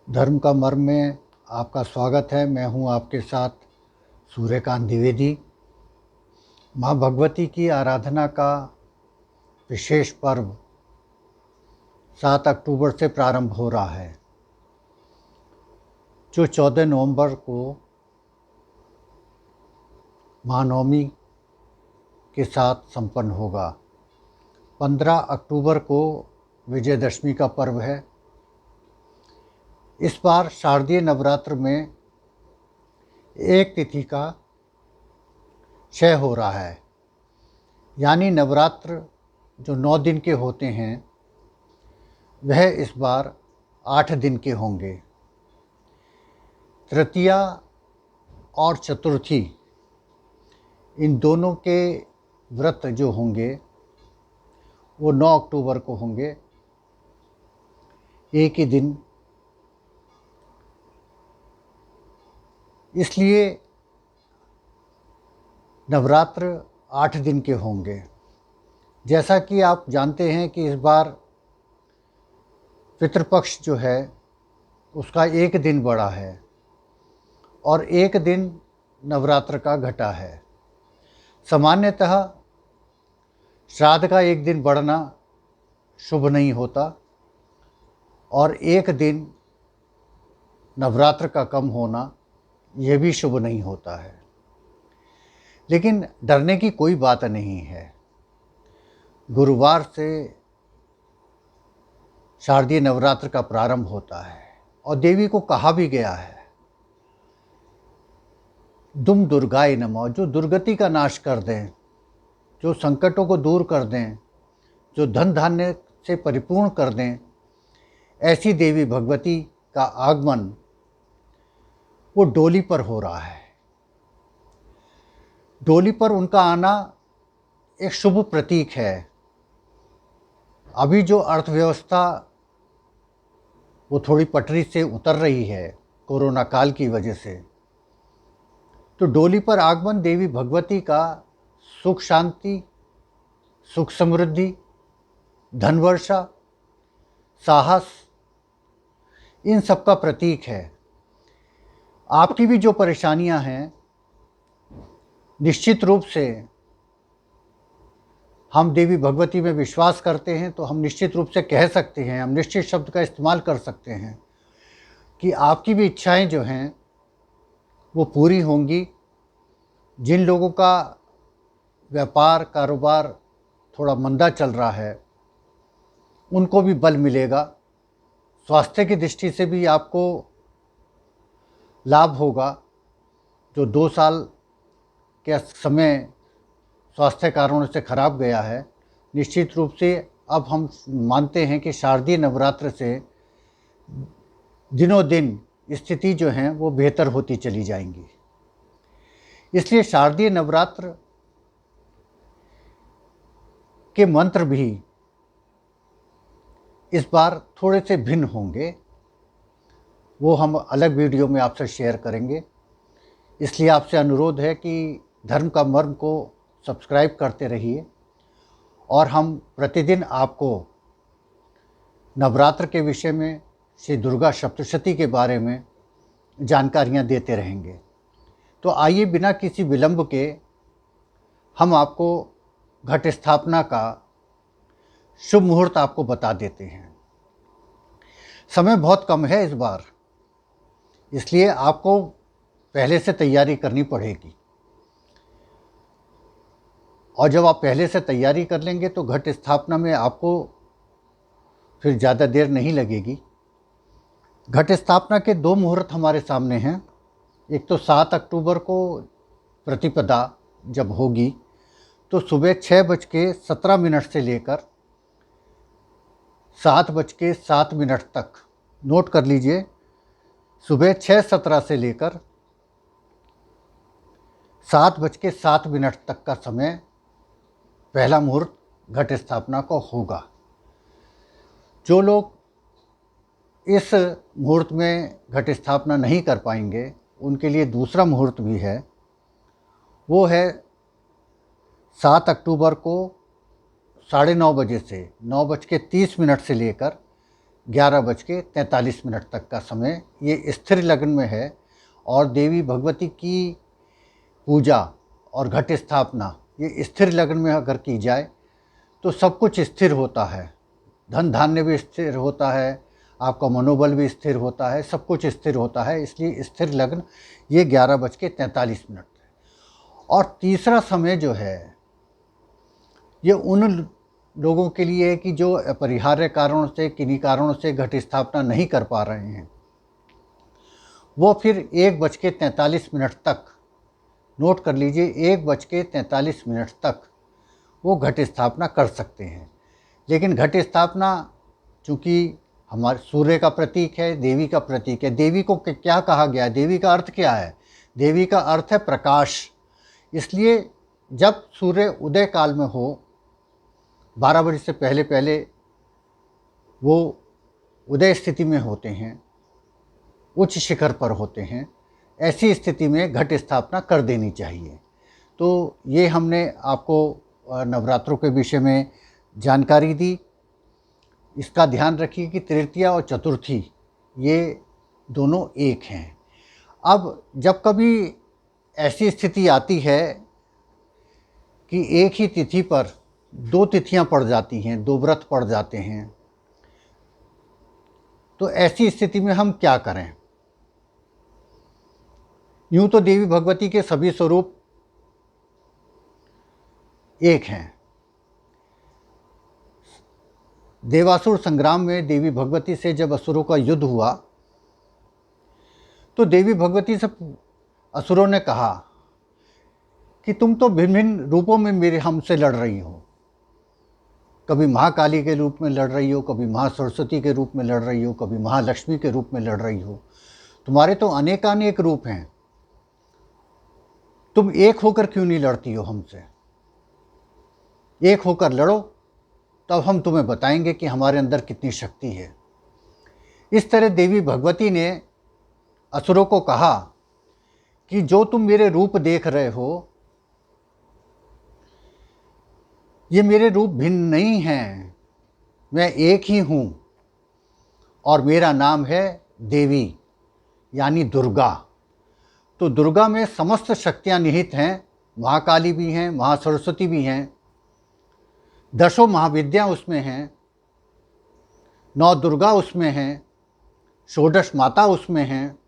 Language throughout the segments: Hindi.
धर्म का मर्म में आपका स्वागत है। मैं हूं आपके साथ सूर्यकांत द्विवेदी। माँ भगवती की आराधना का विशेष पर्व 7 अक्टूबर से प्रारंभ हो रहा है, जो 14 नवंबर को महानवमी के साथ संपन्न होगा। 15 अक्टूबर को विजयदशमी का पर्व है। इस बार शारदीय नवरात्र में एक तिथि का क्षय हो रहा है, यानी नवरात्र जो 9 दिन के होते हैं वह इस बार 8 दिन के होंगे। तृतीया और चतुर्थी इन दोनों के व्रत जो होंगे वो 9 अक्टूबर को होंगे, एक ही दिन। इसलिए नवरात्र 8 दिन के होंगे। जैसा कि आप जानते हैं कि इस बार पितृपक्ष जो है उसका एक दिन बढ़ा है और एक दिन नवरात्र का घटा है। सामान्यतः श्राद्ध का एक दिन बढ़ना शुभ नहीं होता और एक दिन नवरात्र का कम होना यह भी शुभ नहीं होता है। लेकिन डरने की कोई बात नहीं है। गुरुवार से शारदीय नवरात्र का प्रारंभ होता है और देवी को कहा भी गया है, दुम दुर्गाय नमः, जो दुर्गति का नाश कर दें, जो संकटों को दूर कर दें, जो धन धान्य से परिपूर्ण कर दें, ऐसी देवी भगवती का आगमन वो डोली पर हो रहा है। डोली पर उनका आना एक शुभ प्रतीक है। अभी जो अर्थव्यवस्था वो थोड़ी पटरी से उतर रही है कोरोना काल की वजह से, तो डोली पर आगमन देवी भगवती का सुख शांति, सुख समृद्धि, धनवर्षा, साहस, इन सब का प्रतीक है। आपकी भी जो परेशानियां हैं, निश्चित रूप से हम देवी भगवती में विश्वास करते हैं तो हम निश्चित रूप से कह सकते हैं, हम निश्चित शब्द का इस्तेमाल कर सकते हैं कि आपकी भी इच्छाएं जो हैं वो पूरी होंगी। जिन लोगों का व्यापार कारोबार थोड़ा मंदा चल रहा है उनको भी बल मिलेगा। स्वास्थ्य की दृष्टि से भी आपको लाभ होगा। जो 2 साल के समय स्वास्थ्य कारणों से खराब गया है, निश्चित रूप से अब हम मानते हैं कि शारदीय नवरात्र से दिनों दिन स्थिति जो है वो बेहतर होती चली जाएंगी। इसलिए शारदीय नवरात्र के मंत्र भी इस बार थोड़े से भिन्न होंगे, वो हम अलग वीडियो में आपसे शेयर करेंगे। इसलिए आपसे अनुरोध है कि धर्म का मर्म को सब्सक्राइब करते रहिए और हम प्रतिदिन आपको नवरात्र के विषय में, श्री दुर्गा सप्तशती के बारे में जानकारियां देते रहेंगे। तो आइए बिना किसी विलंब के हम आपको घट स्थापना का शुभ मुहूर्त आपको बता देते हैं। समय बहुत कम है इस बार, इसलिए आपको पहले से तैयारी करनी पड़ेगी और जब आप पहले से तैयारी कर लेंगे तो घट स्थापना में आपको फिर ज़्यादा देर नहीं लगेगी। घट स्थापना के 2 मुहूर्त हमारे सामने हैं। एक तो 7 अक्टूबर को प्रतिपदा जब होगी तो सुबह 6:17 से लेकर 7:07 तक, नोट कर लीजिए, सुबह 6:17 से लेकर 7:07 तक का समय पहला मुहूर्त घट स्थापना को होगा। जो लोग इस मुहूर्त में घट स्थापना नहीं कर पाएंगे उनके लिए दूसरा मुहूर्त भी है। वो है 7 अक्टूबर को 9:30 बजे से 9:30 से लेकर 11:43 तक का समय ये स्थिर लग्न में है। और देवी भगवती की पूजा और घट स्थापना ये स्थिर लग्न में अगर की जाए तो सब कुछ स्थिर होता है। धन धान्य भी स्थिर होता है, आपका मनोबल भी स्थिर होता है, सब कुछ स्थिर होता है। इसलिए स्थिर लग्न ये 11:43 है। और तीसरा समय जो है ये उन लोगों के लिए है कि जो अपरिहार्य कारणों से, किन्हीं कारणों से घट स्थापना नहीं कर पा रहे हैं, वो फिर 1:43 तक, नोट कर लीजिए, 1:43 तक वो घट स्थापना कर सकते हैं। लेकिन घट स्थापना चूँकि हमारे सूर्य का प्रतीक है, देवी का प्रतीक है, देवी को क्या कहा गया है, देवी का अर्थ क्या है? देवी का अर्थ है प्रकाश। इसलिए जब सूर्य उदय काल में हो, 12 बजे से पहले पहले वो उदय स्थिति में होते हैं, उच्च शिखर पर होते हैं, ऐसी स्थिति में घट स्थापना कर देनी चाहिए। तो ये हमने आपको नवरात्रों के विषय में जानकारी दी। इसका ध्यान रखिए कि तृतीया और चतुर्थी ये दोनों एक हैं। अब जब कभी ऐसी स्थिति आती है कि एक ही तिथि पर दो तिथियां पड़ जाती हैं, दो व्रत पड़ जाते हैं, तो ऐसी स्थिति में हम क्या करें? यूं तो देवी भगवती के सभी स्वरूप एक हैं। देवासुर संग्राम में देवी भगवती से जब असुरों का युद्ध हुआ तो देवी भगवती से असुरों ने कहा कि तुम तो भिन्न भिन्न रूपों में मेरे हमसे लड़ रही हो। कभी महाकाली के रूप में लड़ रही हो, कभी महासरस्वती के रूप में लड़ रही हो, कभी महालक्ष्मी के रूप में लड़ रही हो। तुम्हारे तो अनेकानेक रूप हैं, तुम एक होकर क्यों नहीं लड़ती हो हमसे? एक होकर लड़ो, तब हम तुम्हें बताएंगे कि हमारे अंदर कितनी शक्ति है। इस तरह देवी भगवती ने असुरों को कहा कि जो तुम मेरे रूप देख रहे हो, ये मेरे रूप भिन्न नहीं हैं, मैं एक ही हूँ और मेरा नाम है देवी, यानी दुर्गा। तो दुर्गा में समस्त शक्तियाँ निहित हैं, महाकाली भी हैं, महासरस्वती भी हैं, दशों महाविद्या उसमें हैं, 9 दुर्गा उसमें हैं, षोडश माता उसमें हैं।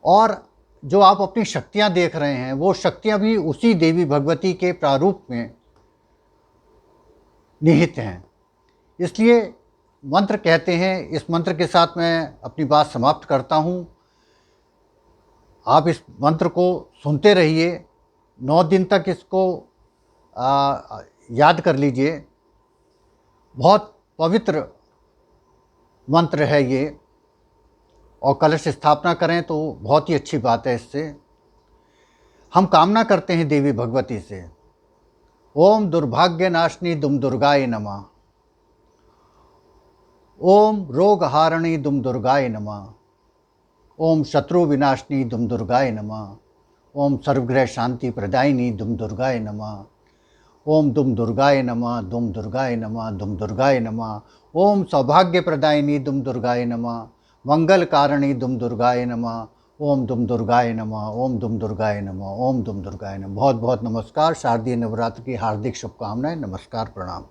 और जो आप अपनी शक्तियाँ देख रहे हैं, वो शक्तियाँ भी उसी देवी भगवती के प्रारूप में निहित हैं। इसलिए मंत्र कहते हैं, इस मंत्र के साथ मैं अपनी बात समाप्त करता हूँ। आप इस मंत्र को सुनते रहिए, 9 दिन तक इसको याद कर लीजिए। बहुत पवित्र मंत्र है ये, और कलश स्थापना करें तो बहुत ही अच्छी बात है। इससे हम कामना करते हैं देवी भगवती से, ओम दुर्भाग्य नाशनी दुम दुर्गाय नमः, ओम रोग हारणी दुम दुर्गाय नमः, ओम शत्रु विनाशनी दुम दुर्गाय नमः, ओम सर्वग्रह शांति प्रदायिनी दुम दुर्गाय नमः, ओम दुम दुर्गाय नमः, दुम दुर्गाय नमः, दुम दुर्गाय नमः, ओम सौभाग्य प्रदायिनी दुम दुर्गाय नमः, मंगल कारणी दुम दुर्गाय नमः, ओम दुम दुर्गाय नमः, ओम दुम दुर्गाय नमः, ओम दुम दुर्गाय नमः। बहुत बहुत नमस्कार। शारदीय नवरात्र की हार्दिक शुभकामनाएं। नमस्कार, प्रणाम।